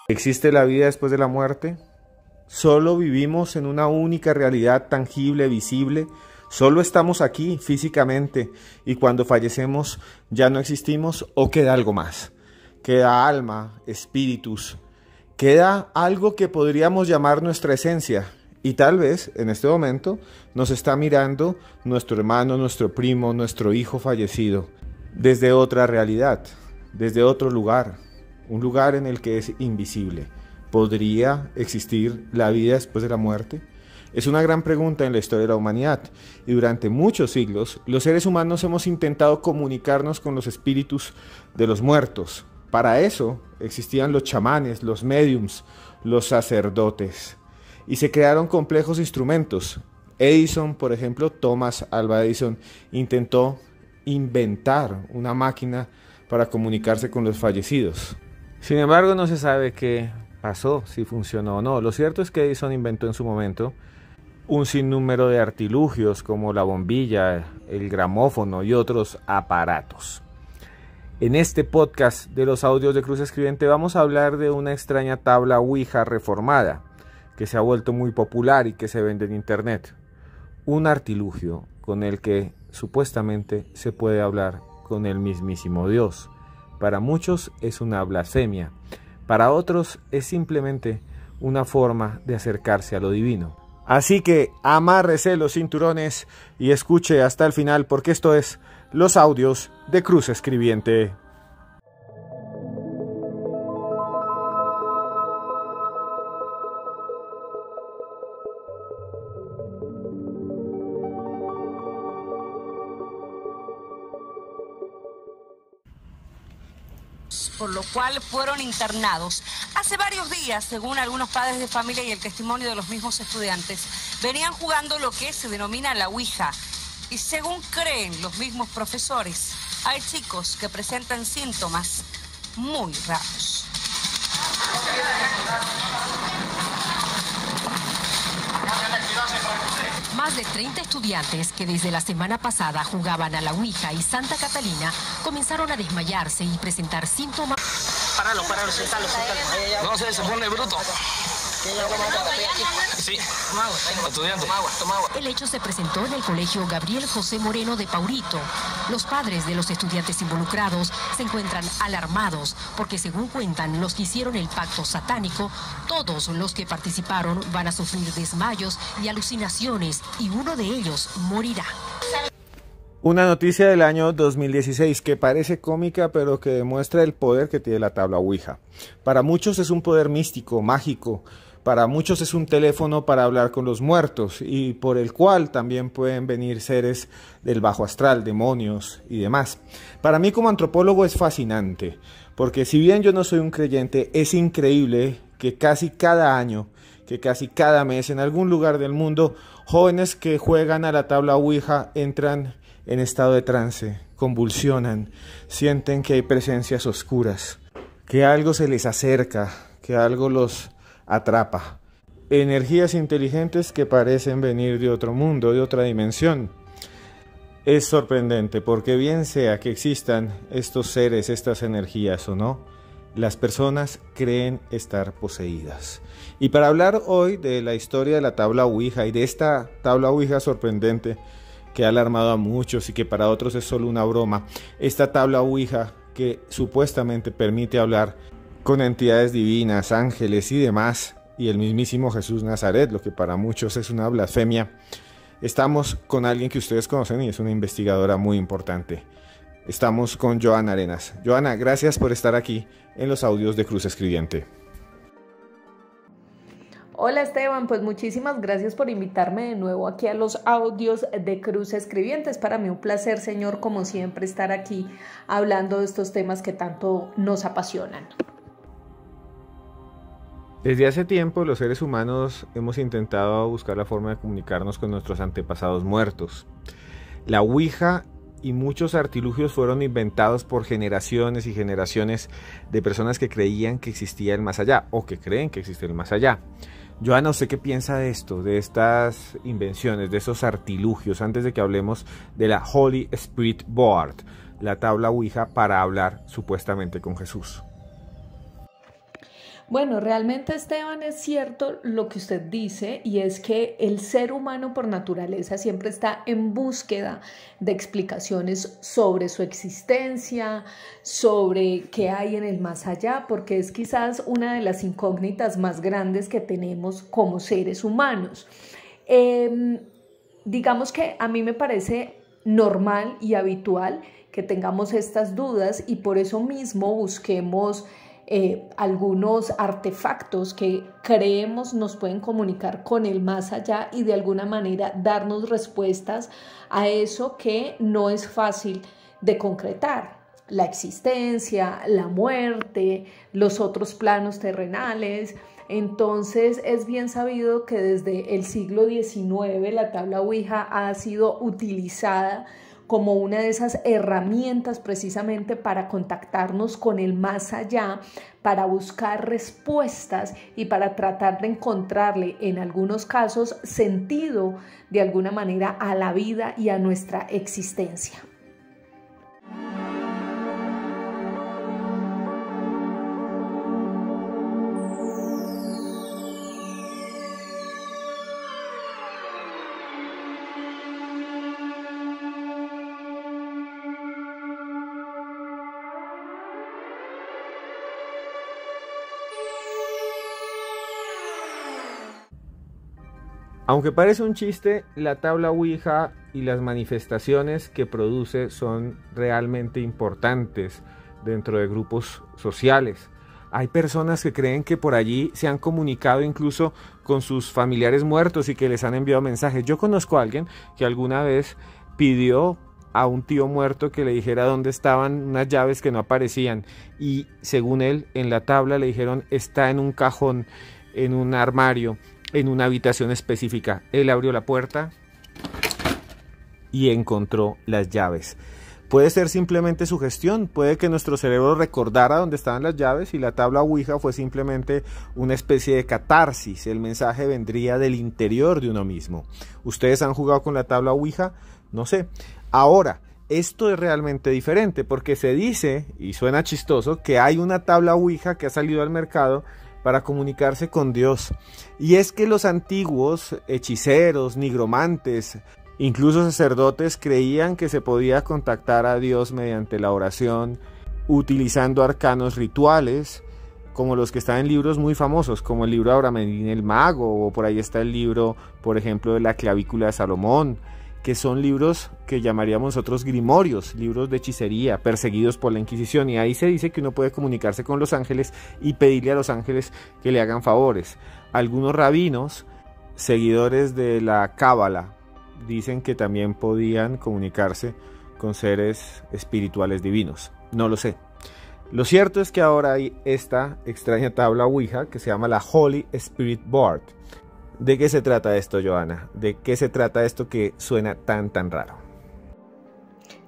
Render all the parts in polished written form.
¿Existe la vida después de la muerte? ¿Solo vivimos en una única realidad tangible, visible? ¿Solo estamos aquí físicamente y cuando fallecemos ya no existimos o queda algo más? ¿Queda alma, espíritus? ¿Queda algo que podríamos llamar nuestra esencia? Y tal vez en este momento nos está mirando nuestro hermano, nuestro primo, nuestro hijo fallecido desde otra realidad, desde otro lugar, un lugar en el que es invisible. ¿Podría existir la vida después de la muerte? Es una gran pregunta en la historia de la humanidad y durante muchos siglos los seres humanos hemos intentado comunicarnos con los espíritus de los muertos. Para eso existían los chamanes, los médiums, los sacerdotes y se crearon complejos instrumentos. Edison, por ejemplo, Thomas Alva Edison, intentó inventar una máquina para comunicarse con los fallecidos. Sin embargo, no se sabe qué pasó, si funcionó o no. Lo cierto es que Edison inventó en su momento un sinnúmero de artilugios como la bombilla, el gramófono y otros aparatos. En este podcast de los audios de Cruz Escribiente vamos a hablar de una extraña tabla Ouija reformada que se ha vuelto muy popular y que se vende en internet. Un artilugio con el que supuestamente se puede hablar con el mismísimo Dios. Para muchos es una blasfemia, para otros es simplemente una forma de acercarse a lo divino. Así que amárrese los cinturones y escuche hasta el final porque esto es los audios de Cruz Escribiente. Por lo cual fueron internados. Hace varios días, según algunos padres de familia y el testimonio de los mismos estudiantes, venían jugando lo que se denomina la Ouija. Y según creen los mismos profesores, hay chicos que presentan síntomas muy raros. Más de 30 estudiantes que desde la semana pasada jugaban a la Ouija y Santa Catalina comenzaron a desmayarse y presentar síntomas. Páralo, sentalo. No sé, se pone bruto. Sí, estudiante. Toma agua. El hecho se presentó en el colegio Gabriel José Moreno de Paurito. Los padres de los estudiantes involucrados se encuentran alarmados porque, según cuentan los que hicieron el pacto satánico, todos los que participaron van a sufrir desmayos y alucinaciones y uno de ellos morirá. Una noticia del año 2016 que parece cómica pero que demuestra el poder que tiene la tabla Ouija. Para muchos es un poder místico, mágico. Para muchos es un teléfono para hablar con los muertos y por el cual también pueden venir seres del bajo astral, demonios y demás. Para mí como antropólogo es fascinante, porque si bien yo no soy un creyente, es increíble que casi cada año, que casi cada mes en algún lugar del mundo, jóvenes que juegan a la tabla Ouija entran en estado de trance, convulsionan, sienten que hay presencias oscuras, que algo se les acerca, que algo los atrapa. Energías inteligentes que parecen venir de otro mundo, de otra dimensión. Es sorprendente porque bien sea que existan estos seres, estas energías o no, las personas creen estar poseídas. Y para hablar hoy de la historia de la tabla Ouija y de esta tabla Ouija sorprendente que ha alarmado a muchos y que para otros es solo una broma, esta tabla Ouija que supuestamente permite hablar con entidades divinas, ángeles y demás, y el mismísimo Jesús Nazaret, lo que para muchos es una blasfemia. Estamos con alguien que ustedes conocen y es una investigadora muy importante. Estamos con Joana Arenas. Joana, gracias por estar aquí en los audios de Cruz Escribiente. Hola Esteban, pues muchísimas gracias por invitarme de nuevo aquí a los audios de Cruz Escribiente. Es para mí un placer, señor, como siempre, estar aquí hablando de estos temas que tanto nos apasionan. Desde hace tiempo los seres humanos hemos intentado buscar la forma de comunicarnos con nuestros antepasados muertos. La Ouija y muchos artilugios fueron inventados por generaciones y generaciones de personas que creían que existía el más allá o que creen que existe el más allá. Joana, ¿usted qué piensa de esto, de estas invenciones, de esos artilugios, antes de que hablemos de la Holy Spirit Board, la tabla Ouija para hablar supuestamente con Jesús? Bueno, realmente, Esteban, es cierto lo que usted dice, y es que el ser humano por naturaleza siempre está en búsqueda de explicaciones sobre su existencia, sobre qué hay en el más allá, porque es quizás una de las incógnitas más grandes que tenemos como seres humanos. Digamos que a mí me parece normal y habitual que tengamos estas dudas, y por eso mismo busquemos algunos artefactos que creemos nos pueden comunicar con el más allá y de alguna manera darnos respuestas a eso que no es fácil de concretar: la existencia, la muerte, los otros planos terrenales. Entonces es bien sabido que desde el siglo XIX la tabla Ouija ha sido utilizada como una de esas herramientas precisamente para contactarnos con el más allá, para buscar respuestas y para tratar de encontrarle en algunos casos sentido de alguna manera a la vida y a nuestra existencia. Aunque parece un chiste, la tabla Ouija y las manifestaciones que produce son realmente importantes dentro de grupos sociales. Hay personas que creen que por allí se han comunicado incluso con sus familiares muertos y que les han enviado mensajes. Yo conozco a alguien que alguna vez pidió a un tío muerto que le dijera dónde estaban unas llaves que no aparecían, y según él, en la tabla le dijeron: está en un cajón, en un armario, en una habitación específica. Él abrió la puerta y encontró las llaves. Puede ser simplemente sugestión, puede que nuestro cerebro recordara dónde estaban las llaves y la tabla Ouija fue simplemente una especie de catarsis. El mensaje vendría del interior de uno mismo. ¿Ustedes han jugado con la tabla Ouija? No sé. Ahora, esto es realmente diferente porque se dice, y suena chistoso, que hay una tabla Ouija que ha salido al mercado para comunicarse con Dios. Y es que los antiguos hechiceros, nigromantes, incluso sacerdotes creían que se podía contactar a Dios mediante la oración, utilizando arcanos rituales, como los que están en libros muy famosos, como el libro de Abramelín el Mago, o por ahí está el libro, por ejemplo, de la Clavícula de Salomón, que son libros que llamaríamos nosotros grimorios, libros de hechicería, perseguidos por la Inquisición, y ahí se dice que uno puede comunicarse con los ángeles y pedirle a los ángeles que le hagan favores. Algunos rabinos, seguidores de la Cábala, dicen que también podían comunicarse con seres espirituales divinos. No lo sé. Lo cierto es que ahora hay esta extraña tabla Ouija que se llama la Holy Spirit Board. ¿De qué se trata esto, Joana? ¿De qué se trata esto que suena tan raro?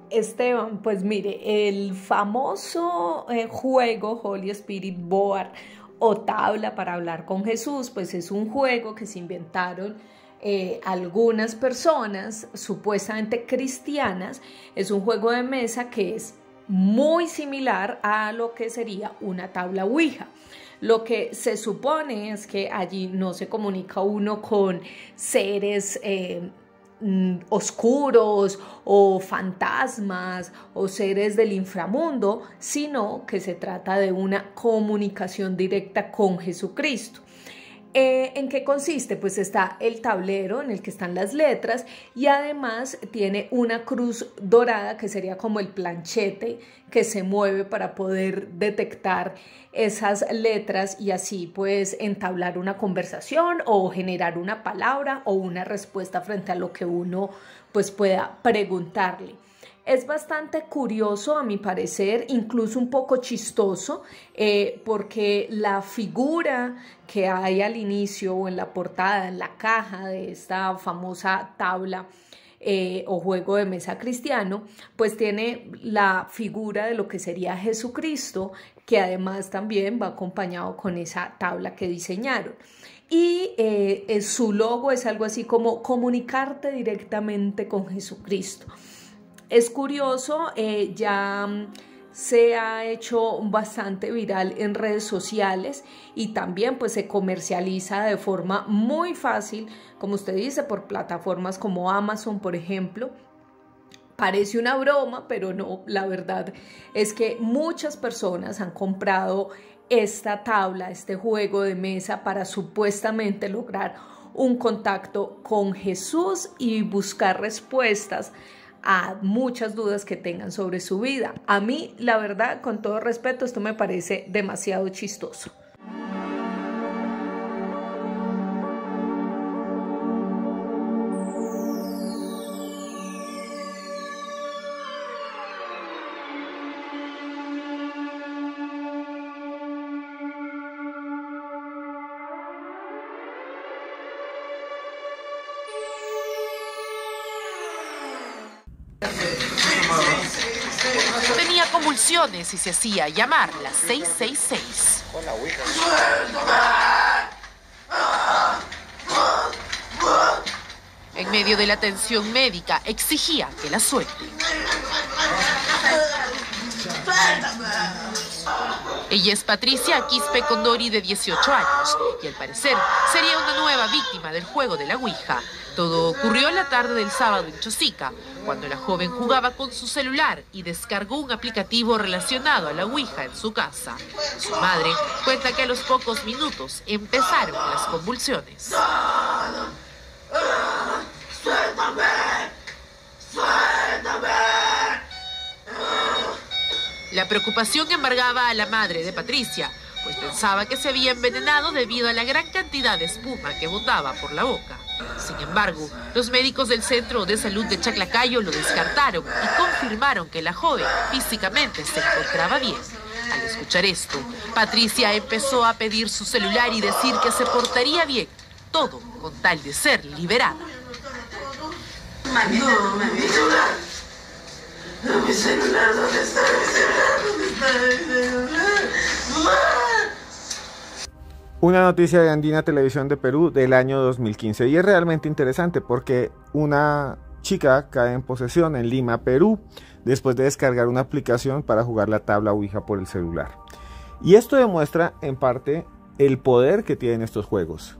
Esteban, pues mire, el famoso juego Holy Spirit Board o tabla para hablar con Jesús, pues es un juego que se inventaron algunas personas supuestamente cristianas. Es un juego de mesa que es muy similar a lo que sería una tabla Ouija. Lo que se supone es que allí no se comunica uno con seres oscuros o fantasmas o seres del inframundo, sino que se trata de una comunicación directa con Jesucristo. ¿En qué consiste? Pues está el tablero en el que están las letras y además tiene una cruz dorada que sería como el planchete que se mueve para poder detectar esas letras y así pues entablar una conversación o generar una palabra o una respuesta frente a lo que uno pues pueda preguntarle. Es bastante curioso, a mi parecer, incluso un poco chistoso, porque la figura que hay al inicio o en la portada, en la caja de esta famosa tabla o juego de mesa cristiano, pues tiene la figura de lo que sería Jesucristo, que además también va acompañado con esa tabla que diseñaron. Y su logo es algo así como comunicarte directamente con Jesucristo. Es curioso, ya se ha hecho bastante viral en redes sociales y también pues se comercializa de forma muy fácil, como usted dice, por plataformas como Amazon, por ejemplo. Parece una broma, pero no, la verdad es que muchas personas han comprado esta tabla, este juego de mesa para supuestamente lograr un contacto con Jesús y buscar respuestas a muchas dudas que tengan sobre su vida. A mí, la verdad, con todo respeto, esto me parece demasiado chistoso. Tenía convulsiones y se hacía llamar la 666. En medio de la atención médica exigía que la suelte. Ella es Patricia Quispe Condori, de 18 años, y al parecer sería una nueva víctima del juego de la Ouija. Todo ocurrió la tarde del sábado en Chosica, cuando la joven jugaba con su celular y descargó un aplicativo relacionado a la Ouija en su casa. Su madre cuenta que a los pocos minutos empezaron las convulsiones. La preocupación embargaba a la madre de Patricia, pues pensaba que se había envenenado debido a la gran cantidad de espuma que botaba por la boca. Sin embargo, los médicos del Centro de Salud de Chaclacayo lo descartaron y confirmaron que la joven físicamente se encontraba bien. Al escuchar esto, Patricia empezó a pedir su celular y decir que se portaría bien, todo con tal de ser liberada. Mi celular, ¿dónde está mi celular? ¿Dónde está mi celular? ¡Mamá! Una noticia de Andina Televisión de Perú del año 2015, y es realmente interesante porque una chica cae en posesión en Lima, Perú, después de descargar una aplicación para jugar la tabla Ouija por el celular. Y esto demuestra en parte el poder que tienen estos juegos.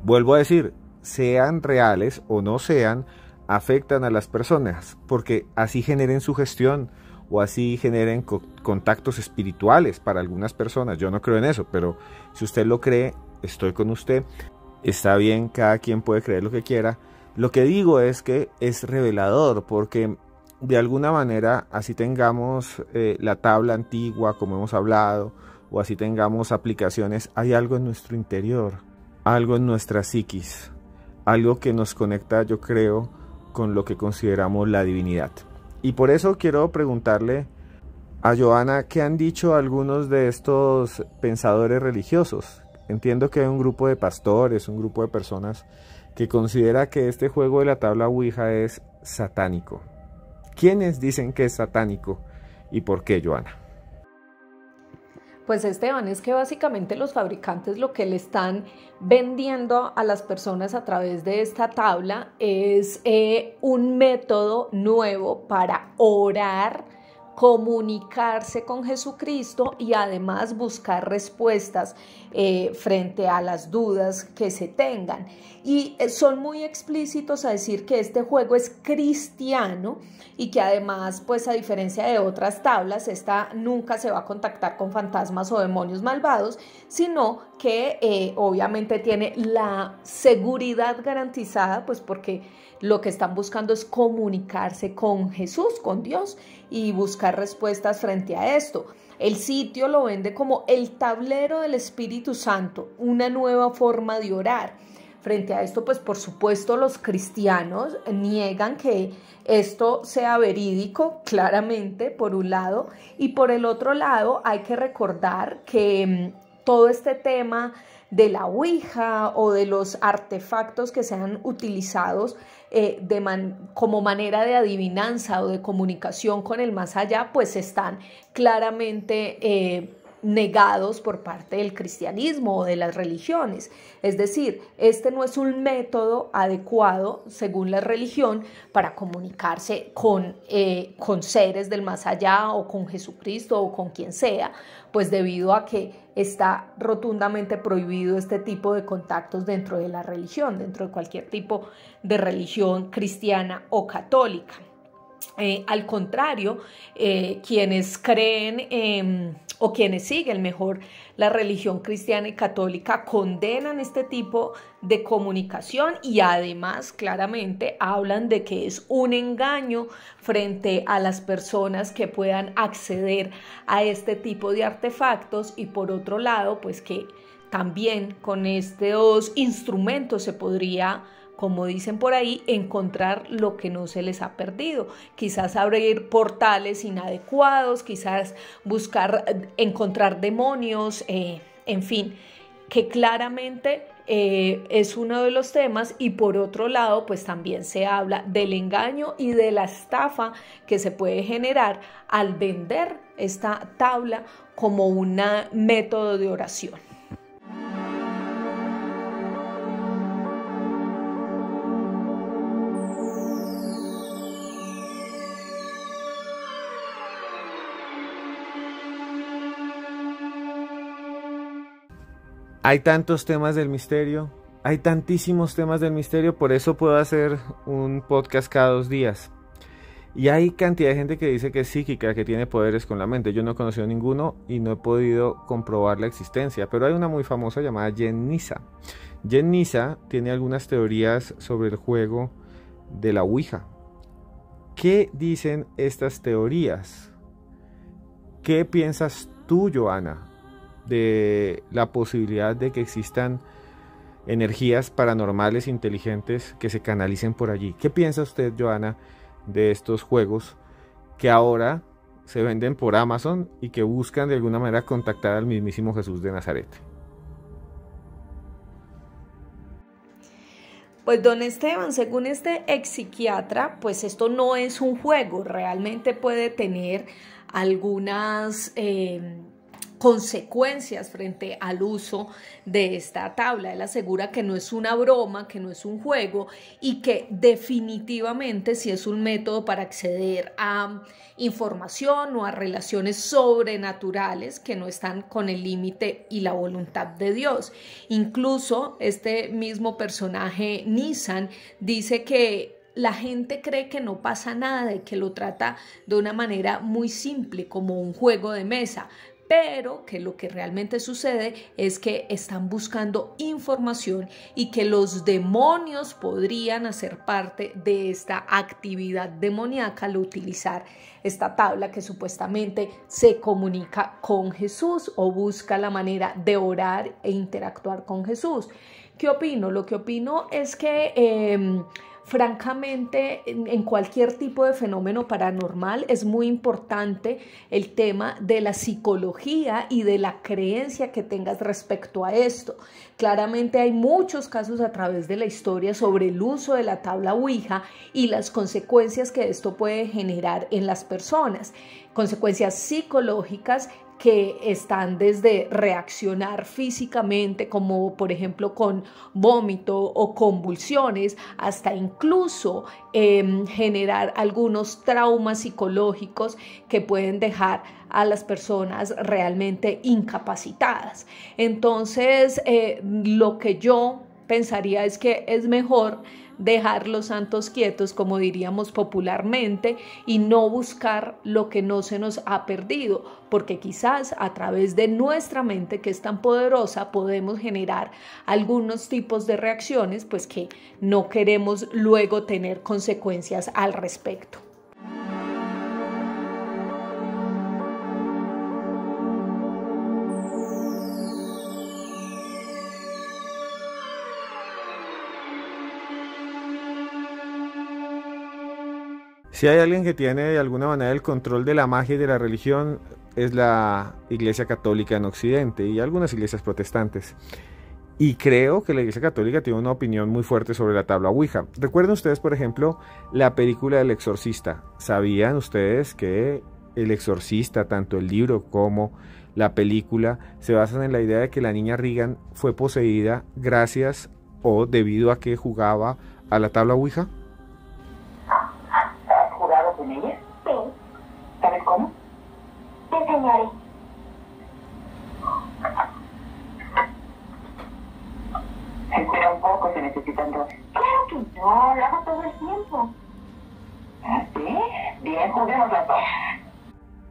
Vuelvo a decir, sean reales o no sean, afectan a las personas, porque así generen sugestión o así generen contactos espirituales para algunas personas. Yo no creo en eso, pero si usted lo cree, estoy con usted. Está bien, cada quien puede creer lo que quiera. Lo que digo es que es revelador, porque de alguna manera, así tengamos la tabla antigua, como hemos hablado, o así tengamos aplicaciones, hay algo en nuestro interior, algo en nuestra psiquis, algo que nos conecta, yo creo, con lo que consideramos la divinidad. Y por eso quiero preguntarle a Joana, ¿qué han dicho algunos de estos pensadores religiosos? Entiendo que hay un grupo de pastores, un grupo de personas que considera que este juego de la tabla Ouija es satánico. ¿Quiénes dicen que es satánico y por qué, Joana? Pues Esteban, es que básicamente los fabricantes lo que le están vendiendo a las personas a través de esta tabla es un método nuevo para orar, comunicarse con Jesucristo y además buscar respuestas frente a las dudas que se tengan. Y son muy explícitos a decir que este juego es cristiano y que además, pues a diferencia de otras tablas, esta nunca se va a contactar con fantasmas o demonios malvados, sino que obviamente tiene la seguridad garantizada, pues porque lo que están buscando es comunicarse con Jesús, con Dios, y buscar respuestas frente a esto. El sitio lo vende como el tablero del Espíritu Santo, una nueva forma de orar. Frente a esto, pues por supuesto los cristianos niegan que esto sea verídico, claramente, por un lado, y por el otro lado hay que recordar que todo este tema de la Ouija o de los artefactos que sean utilizados como manera de adivinanza o de comunicación con el más allá, pues están claramente negados por parte del cristianismo o de las religiones. Es decir, este no es un método adecuado, según la religión, para comunicarse con seres del más allá o con Jesucristo o con quien sea, pues debido a que está rotundamente prohibido este tipo de contactos dentro de la religión, dentro de cualquier tipo de religión cristiana o católica. Al contrario, quienes creen o quienes siguen mejor la religión cristiana y católica condenan este tipo de comunicación y además claramente hablan de que es un engaño frente a las personas que puedan acceder a este tipo de artefactos, y por otro lado, pues que también con estos instrumentos se podría, como dicen por ahí, encontrar lo que no se les ha perdido. Quizás abrir portales inadecuados, quizás encontrar demonios, en fin, que claramente es uno de los temas. Y por otro lado, pues también se habla del engaño y de la estafa que se puede generar al vender esta tabla como un método de oración. Hay tantos temas del misterio, hay tantísimos temas del misterio, por eso puedo hacer un podcast cada 2 días. Y hay cantidad de gente que dice que es psíquica, que tiene poderes con la mente. Yo no he conocido ninguno y no he podido comprobar la existencia, pero hay una muy famosa llamada Jen Nisa. Jen Nisa tiene algunas teorías sobre el juego de la Ouija. ¿Qué dicen estas teorías? ¿Qué piensas tú, Joana, de la posibilidad de que existan energías paranormales inteligentes que se canalicen por allí? ¿Qué piensa usted, Joana, de estos juegos que ahora se venden por Amazon y que buscan de alguna manera contactar al mismísimo Jesús de Nazaret? Pues don Esteban, según este ex psiquiatra, pues esto no es un juego, realmente puede tener algunas consecuencias frente al uso de esta tabla. Él asegura que no es una broma, que no es un juego y que definitivamente sí es un método para acceder a información o a relaciones sobrenaturales que no están con el límite y la voluntad de Dios. Incluso este mismo personaje, Nisan, dice que la gente cree que no pasa nada y que lo trata de una manera muy simple, como un juego de mesa, pero que lo que realmente sucede es que están buscando información y que los demonios podrían hacer parte de esta actividad demoníaca al utilizar esta tabla que supuestamente se comunica con Jesús o busca la manera de orar e interactuar con Jesús. ¿Qué opino? Lo que opino es que francamente, en cualquier tipo de fenómeno paranormal es muy importante el tema de la psicología y de la creencia que tengas respecto a esto. Claramente hay muchos casos a través de la historia sobre el uso de la tabla Ouija y las consecuencias que esto puede generar en las personas, consecuencias psicológicas que están desde reaccionar físicamente, como por ejemplo con vómito o convulsiones, hasta incluso generar algunos traumas psicológicos que pueden dejar a las personas realmente incapacitadas. Entonces, lo que yo pensaría es que es mejor dejar los santos quietos, como diríamos popularmente, y no buscar lo que no se nos ha perdido, porque quizás a través de nuestra mente, que es tan poderosa, podemos generar algunos tipos de reacciones pues que no queremos luego tener consecuencias al respecto. Si hay alguien que tiene de alguna manera el control de la magia y de la religión, es la Iglesia Católica en Occidente y algunas iglesias protestantes. Y creo que la Iglesia Católica tiene una opinión muy fuerte sobre la tabla Ouija. Recuerden ustedes, por ejemplo, la película del Exorcista. ¿Sabían ustedes que El Exorcista, tanto el libro como la película, se basan en la idea de que la niña Regan fue poseída gracias o debido a que jugaba a la tabla Ouija. ¿Has jugado con ella? Sí. ¿Sabes cómo? Te enseñaré. Espera un poco, se necesitan dos. Claro que no, lo hago todo el tiempo. ¿Ah, sí? Bien, juguemos las dos.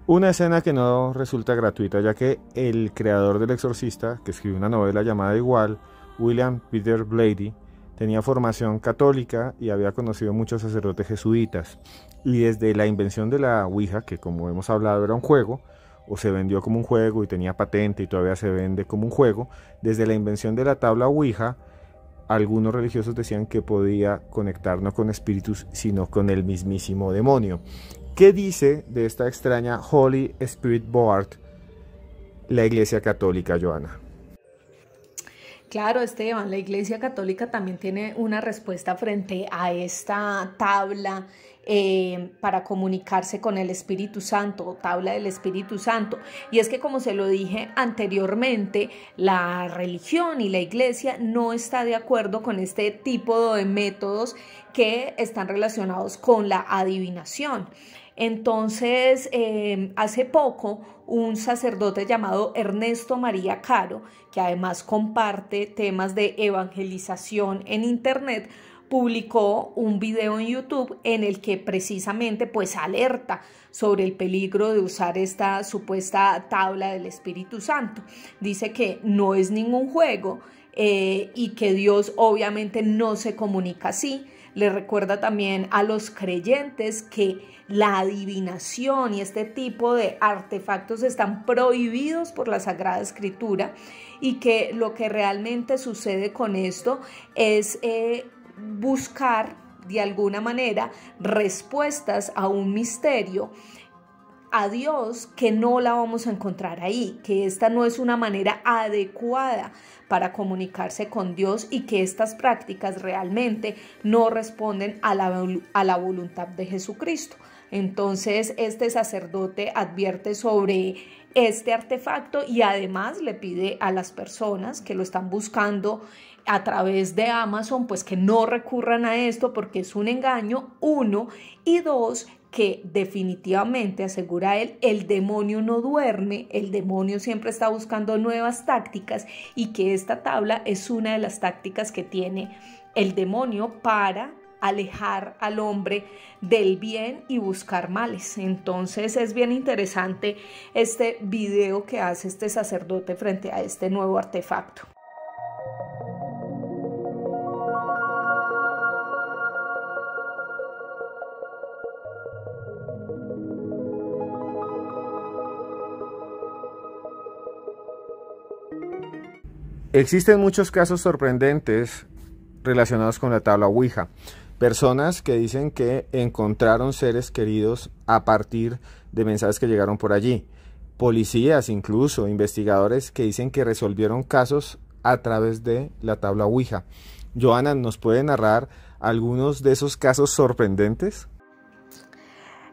Una escena que no resulta gratuita, ya que el creador del Exorcista, que escribió una novela llamada igual, William Peter Blatty, tenía formación católica y había conocido muchos sacerdotes jesuitas. Y desde la invención de la Ouija, que como hemos hablado era un juego, o se vendió como un juego y tenía patente y todavía se vende como un juego, desde la invención de la tabla Ouija, algunos religiosos decían que podía conectar no con espíritus, sino con el mismísimo demonio. ¿Qué dice de esta extraña Holy Spirit Board la Iglesia Católica, Joana? Claro, Esteban, la Iglesia Católica también tiene una respuesta frente a esta tabla para comunicarse con el Espíritu Santo, o tabla del Espíritu Santo. Y es que, como se lo dije anteriormente, la religión y la Iglesia no está de acuerdo con este tipo de métodos que están relacionados con la adivinación. Entonces, hace poco, un sacerdote llamado Ernesto María Caro, que además comparte temas de evangelización en Internet, publicó un video en YouTube en el que precisamente pues alerta sobre el peligro de usar esta supuesta tabla del Espíritu Santo. Dice que no es ningún juego y que Dios obviamente no se comunica así. Le recuerda también a los creyentes que la adivinación y este tipo de artefactos están prohibidos por la Sagrada Escritura y que lo que realmente sucede con esto es buscar de alguna manera respuestas a un misterio, a Dios, que no la vamos a encontrar ahí, que esta no es una manera adecuada para comunicarse con Dios y que estas prácticas realmente no responden a la voluntad de Jesucristo. Entonces, este sacerdote advierte sobre este artefacto y además le pide a las personas que lo están buscando a través de Amazon, pues que no recurran a esto porque es un engaño, uno, y dos, que definitivamente, asegura él, el demonio no duerme, el demonio siempre está buscando nuevas tácticas y que esta tabla es una de las tácticas que tiene el demonio para alejar al hombre del bien y buscar males. Entonces es bien interesante este video que hace este sacerdote frente a este nuevo artefacto. Existen muchos casos sorprendentes relacionados con la tabla Ouija. Personas que dicen que encontraron seres queridos a partir de mensajes que llegaron por allí. Policías, incluso investigadores que dicen que resolvieron casos a través de la tabla Ouija. Joana, ¿nos puede narrar algunos de esos casos sorprendentes?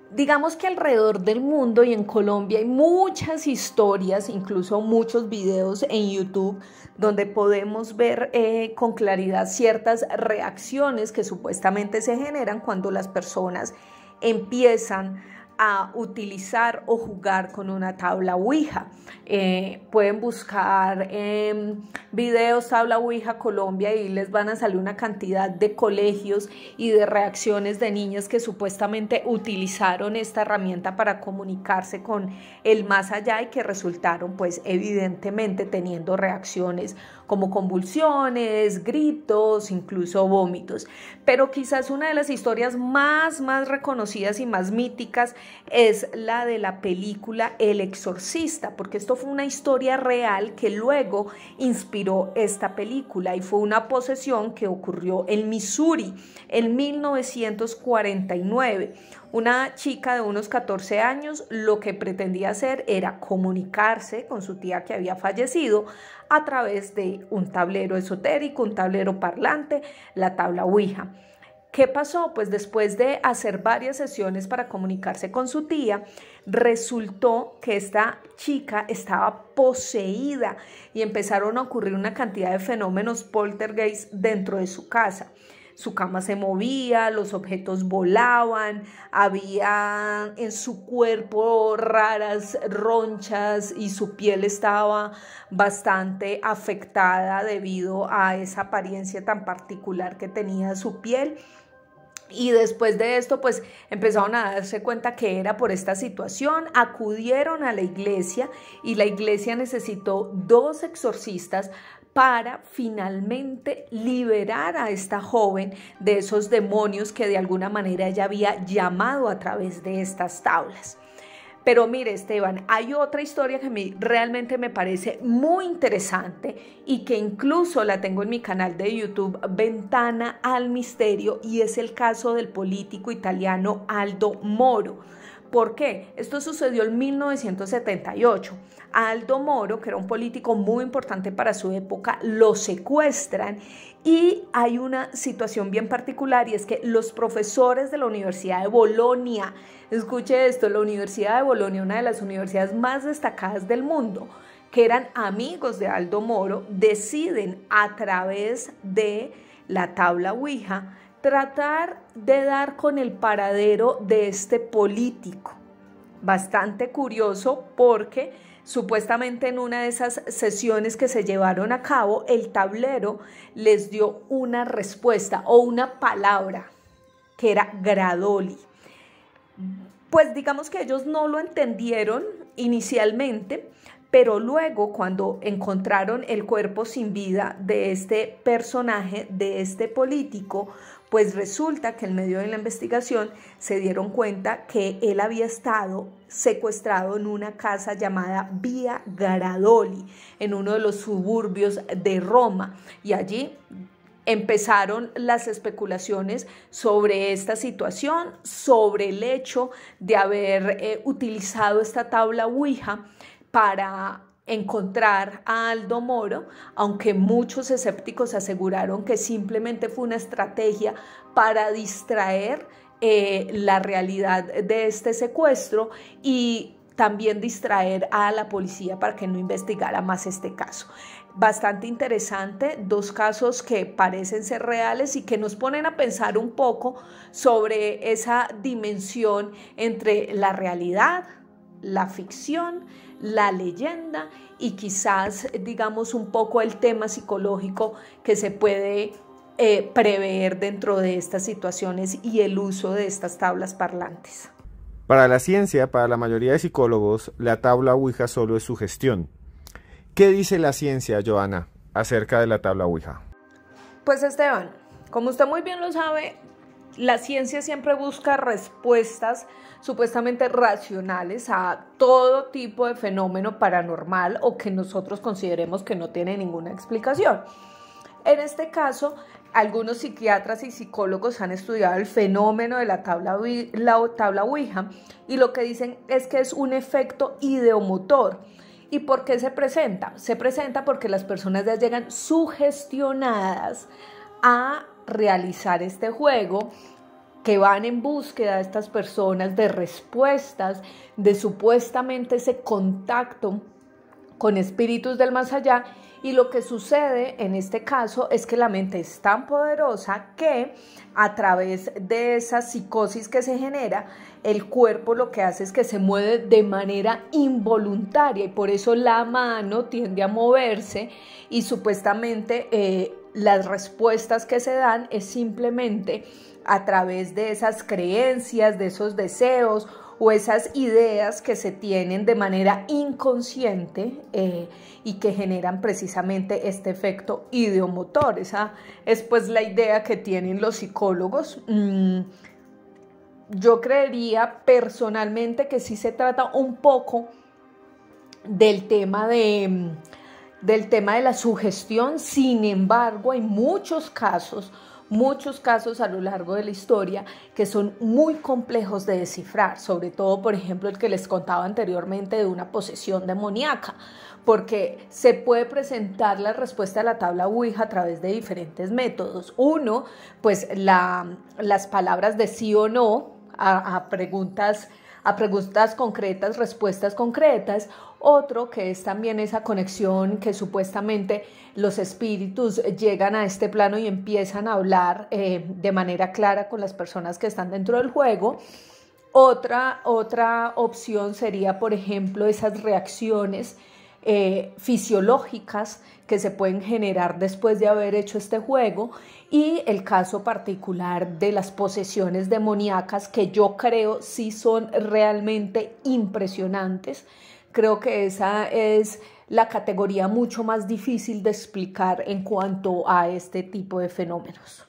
Digamos que alrededor del mundo y en Colombia hay muchas historias, incluso muchos videos en YouTube donde podemos ver con claridad ciertas reacciones que supuestamente se generan cuando las personas empiezan a utilizar o jugar con una tabla Ouija. Pueden buscar videos tabla Ouija Colombia y les van a salir una cantidad de colegios y de reacciones de niñas que supuestamente utilizaron esta herramienta para comunicarse con el más allá y que resultaron pues evidentemente teniendo reacciones como convulsiones, gritos, incluso vómitos. Pero quizás una de las historias más reconocidas y más míticas es la de la película El Exorcista, porque esto fue una historia real que luego inspiró esta película y fue una posesión que ocurrió en Missouri en 1949. Una chica de unos 14 años lo que pretendía hacer era comunicarse con su tía que había fallecido a través de un tablero esotérico, un tablero parlante, la tabla Ouija. ¿Qué pasó? Pues después de hacer varias sesiones para comunicarse con su tía, resultó que esta chica estaba poseída y empezaron a ocurrir una cantidad de fenómenos poltergeist dentro de su casa. Su cama se movía, los objetos volaban, había en su cuerpo raras ronchas y su piel estaba bastante afectada debido a esa apariencia tan particular que tenía su piel. Y después de esto, pues empezaron a darse cuenta que era por esta situación, acudieron a la iglesia y la iglesia necesitó 2 exorcistas para finalmente liberar a esta joven de esos demonios que de alguna manera ella había llamado a través de estas tablas. Pero mire, Esteban, hay otra historia que a mí realmente me parece muy interesante y que incluso la tengo en mi canal de YouTube, Ventana al Misterio, y es el caso del político italiano Aldo Moro. ¿Por qué? Esto sucedió en 1978. A Aldo Moro, que era un político muy importante para su época, lo secuestran y hay una situación bien particular y es que los profesores de la Universidad de Bolonia, escuche esto, la Universidad de Bolonia, una de las universidades más destacadas del mundo, que eran amigos de Aldo Moro, deciden a través de la tabla Ouija tratar de dar con el paradero de este político. Bastante curioso porque supuestamente en una de esas sesiones que se llevaron a cabo, el tablero les dio una respuesta o una palabra que era Gradoli. Pues digamos que ellos no lo entendieron inicialmente, pero luego cuando encontraron el cuerpo sin vida de este personaje, de este político, pues resulta que en medio de la investigación se dieron cuenta que él había estado secuestrado en una casa llamada Via Gradoli, en uno de los suburbios de Roma, y allí empezaron las especulaciones sobre esta situación, sobre el hecho de haber utilizado esta tabla Ouija para encontrar a Aldo Moro, aunque muchos escépticos aseguraron que simplemente fue una estrategia para distraer la realidad de este secuestro y también distraer a la policía para que no investigara más este caso. Bastante interesante, 2 casos que parecen ser reales y que nos ponen a pensar un poco sobre esa dimensión entre la realidad, la ficción, la leyenda y quizás, digamos, un poco el tema psicológico que se puede prever dentro de estas situaciones y el uso de estas tablas parlantes. Para la ciencia, para la mayoría de psicólogos, la tabla Ouija solo es sugestión. ¿Qué dice la ciencia, Joana, acerca de la tabla Ouija? Pues Esteban, como usted muy bien lo sabe, la ciencia siempre busca respuestas supuestamente racionales a todo tipo de fenómeno paranormal o que nosotros consideremos que no tiene ninguna explicación. En este caso, algunos psiquiatras y psicólogos han estudiado el fenómeno de la tabla Ouija y lo que dicen es que es un efecto ideomotor. ¿Y por qué se presenta? Se presenta porque las personas ya llegan sugestionadas a realizar este juego, que van en búsqueda de estas personas de respuestas, de supuestamente ese contacto con espíritus del más allá, y lo que sucede en este caso es que la mente es tan poderosa que a través de esa psicosis que se genera, el cuerpo lo que hace es que se mueve de manera involuntaria y por eso la mano tiende a moverse y supuestamente las respuestas que se dan es simplemente a través de esas creencias, de esos deseos o esas ideas que se tienen de manera inconsciente y que generan precisamente este efecto ideomotor. Esa es pues la idea que tienen los psicólogos. Yo creería personalmente que sí se trata un poco del tema de la sugestión. Sin embargo, hay muchos casos muchos casos a lo largo de la historia que son muy complejos de descifrar, sobre todo, por ejemplo, el que les contaba anteriormente de una posesión demoníaca, porque se puede presentar la respuesta a la tabla Ouija a través de diferentes métodos. Uno, pues las palabras de sí o no a preguntas concretas, respuestas concretas. Otro que es también esa conexión que supuestamente los espíritus llegan a este plano y empiezan a hablar de manera clara con las personas que están dentro del juego. Otra opción sería, por ejemplo, esas reacciones fisiológicas que se pueden generar después de haber hecho este juego, y el caso particular de las posesiones demoníacas, que yo creo sí son realmente impresionantes. Creo que esa es la categoría mucho más difícil de explicar en cuanto a este tipo de fenómenos.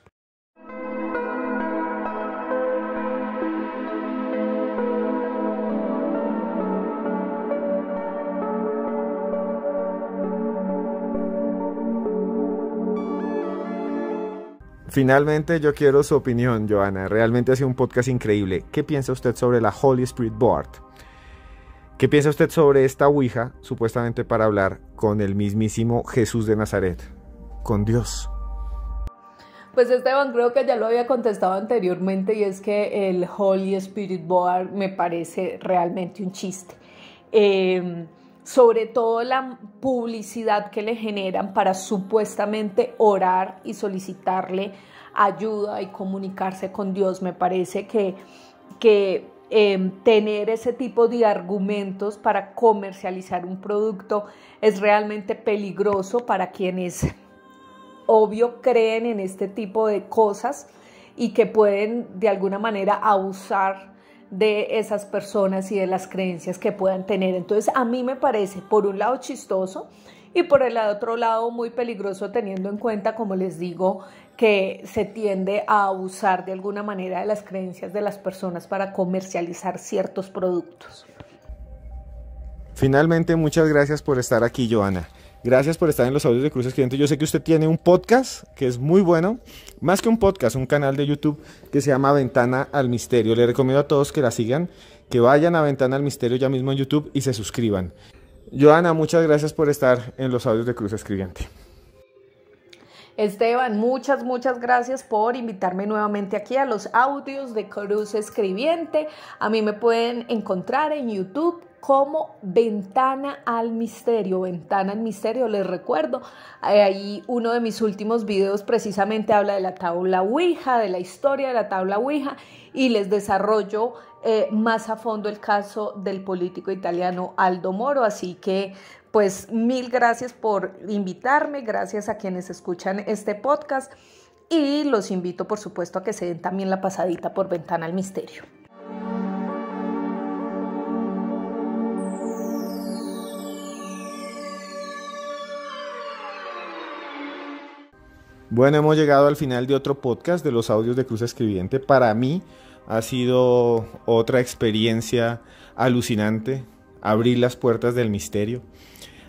Finalmente, yo quiero su opinión, Johanna. Realmente ha sido un podcast increíble. ¿Qué piensa usted sobre la Holy Spirit Board? ¿Qué piensa usted sobre esta Ouija, supuestamente para hablar con el mismísimo Jesús de Nazaret, con Dios? Pues Esteban, creo que ya lo había contestado anteriormente, y es que el Holy Spirit Board me parece realmente un chiste. Sobre todo la publicidad que le generan para supuestamente orar y solicitarle ayuda y comunicarse con Dios. Me parece que tener ese tipo de argumentos para comercializar un producto es realmente peligroso para quienes, obvio, creen en este tipo de cosas y que pueden de alguna manera abusar de esas personas y de las creencias que puedan tener. Entonces, a mí me parece, por un lado, chistoso, y por el otro lado muy peligroso, teniendo en cuenta, como les digo, que se tiende a abusar de alguna manera de las creencias de las personas para comercializar ciertos productos. Finalmente, muchas gracias por estar aquí, Johanna. Gracias por estar en los audios de Cruz Escribiente. Yo sé que usted tiene un podcast que es muy bueno, más que un podcast, un canal de YouTube que se llama Ventana al Misterio. Le recomiendo a todos que la sigan, que vayan a Ventana al Misterio ya mismo en YouTube y se suscriban. Johanna, muchas gracias por estar en los audios de Cruz Escribiente. Esteban, muchas gracias por invitarme nuevamente aquí a los audios de Cruz Escribiente. A mí me pueden encontrar en YouTube como Ventana al Misterio. Ventana al Misterio, les recuerdo, ahí uno de mis últimos videos precisamente habla de la tabla Ouija, de la historia de la tabla Ouija, y les desarrollo más a fondo el caso del político italiano Aldo Moro. Así que pues mil gracias por invitarme, gracias a quienes escuchan este podcast, y los invito por supuesto a que se den también la pasadita por Ventana al Misterio. Bueno, hemos llegado al final de otro podcast de los audios de Cruz Escribiente. Para mí ha sido otra experiencia alucinante, abrir las puertas del misterio.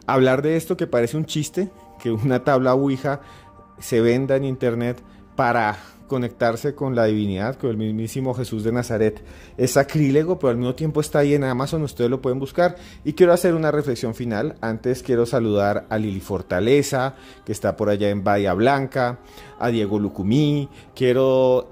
Hablar de esto que parece un chiste, que una tabla Ouija se venda en internet para conectarse con la divinidad, con el mismísimo Jesús de Nazaret, es sacrílego, pero al mismo tiempo está ahí en Amazon, ustedes lo pueden buscar. Y quiero hacer una reflexión final. Antes quiero saludar a Lili Fortaleza, que está por allá en Bahía Blanca, a Diego Lucumí, quiero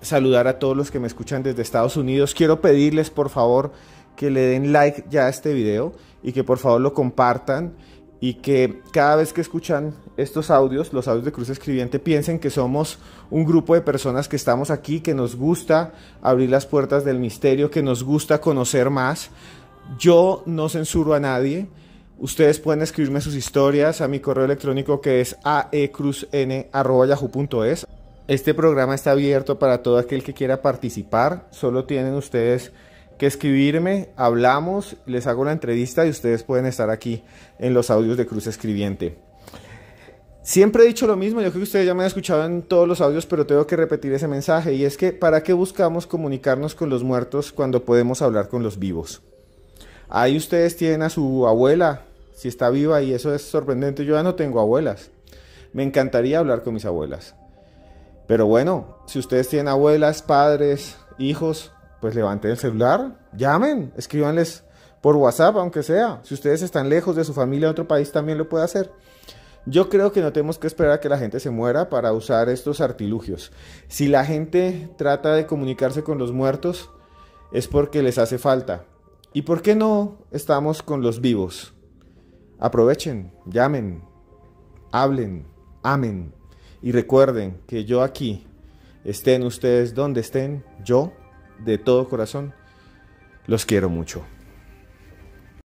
saludar a todos los que me escuchan desde Estados Unidos. Quiero pedirles por favor que le den like ya a este video y que por favor lo compartan, y que cada vez que escuchan estos audios, los audios de Cruz Escribiente, piensen que somos un grupo de personas que estamos aquí, que nos gusta abrir las puertas del misterio, que nos gusta conocer más. Yo no censuro a nadie. Ustedes pueden escribirme sus historias a mi correo electrónico, que es aecruzn@yahoo.es. Este programa está abierto para todo aquel que quiera participar. Solo tienen ustedes que escribirme, hablamos, les hago la entrevista y ustedes pueden estar aquí en los audios de Cruz Escribiente. Siempre he dicho lo mismo, yo creo que ustedes ya me han escuchado en todos los audios, pero tengo que repetir ese mensaje, y es que ¿para qué buscamos comunicarnos con los muertos cuando podemos hablar con los vivos? Ahí ustedes tienen a su abuela, si está viva, y eso es sorprendente. Yo ya no tengo abuelas. Me encantaría hablar con mis abuelas. Pero bueno, si ustedes tienen abuelas, padres, hijos, pues levanten el celular, llamen, escríbanles por WhatsApp, aunque sea. Si ustedes están lejos de su familia en otro país, también lo puede hacer. Yo creo que no tenemos que esperar a que la gente se muera para usar estos artilugios. Si la gente trata de comunicarse con los muertos, es porque les hace falta. ¿Y por qué no estamos con los vivos? Aprovechen, llamen, hablen, amen. Y recuerden que yo aquí, estén ustedes donde estén, yo, de todo corazón, los quiero mucho.